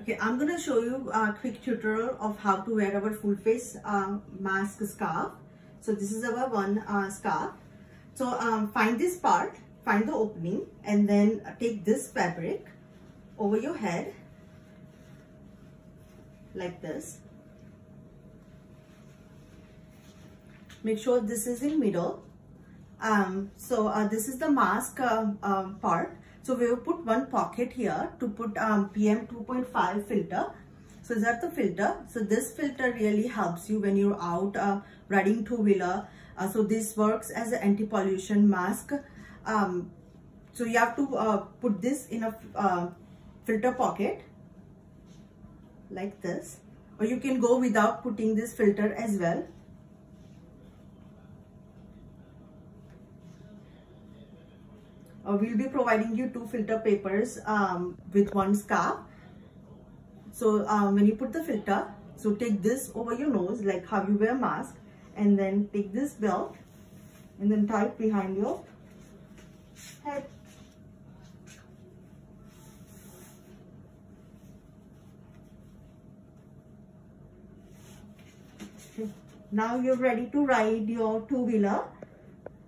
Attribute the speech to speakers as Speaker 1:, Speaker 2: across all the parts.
Speaker 1: Okay, I'm gonna show you a quick tutorial of how to wear our full face mask scarf. So this is our one scarf. So find this part, find the opening, and then take this fabric over your head like this. Make sure this is in middle. This is the mask part. So we will put one pocket here to put PM 2.5 filter. So that's the filter. So this filter really helps you when you're out riding two-wheeler. So this works as an anti-pollution mask. So you have to put this in a filter pocket like this, or you can go without putting this filter as well. We'll be providing you 2 filter papers with one scarf. So when you put the filter, so take this over your nose like how you wear mask, and then take this belt and then tie it behind your head. Okay. Now you're ready to ride your two-wheeler.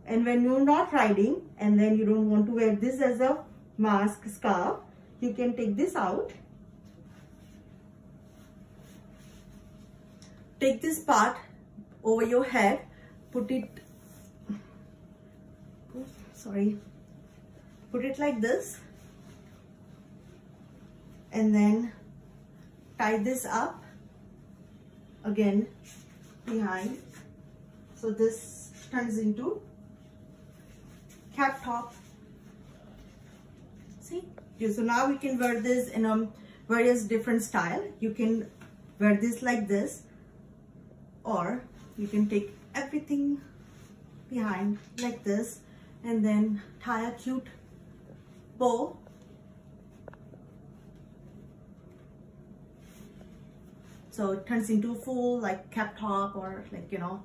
Speaker 1: And when you're not riding and then you don't want to wear this as a mask scarf, you can take this out. Take this part over your head, put it like this, and then tie this up again behind. So this turns into cap top. See? So now we can wear this in various different style. You can wear this like this, or you can take everything behind like this and then tie a cute bow. So it turns into full like cap top, or like, you know,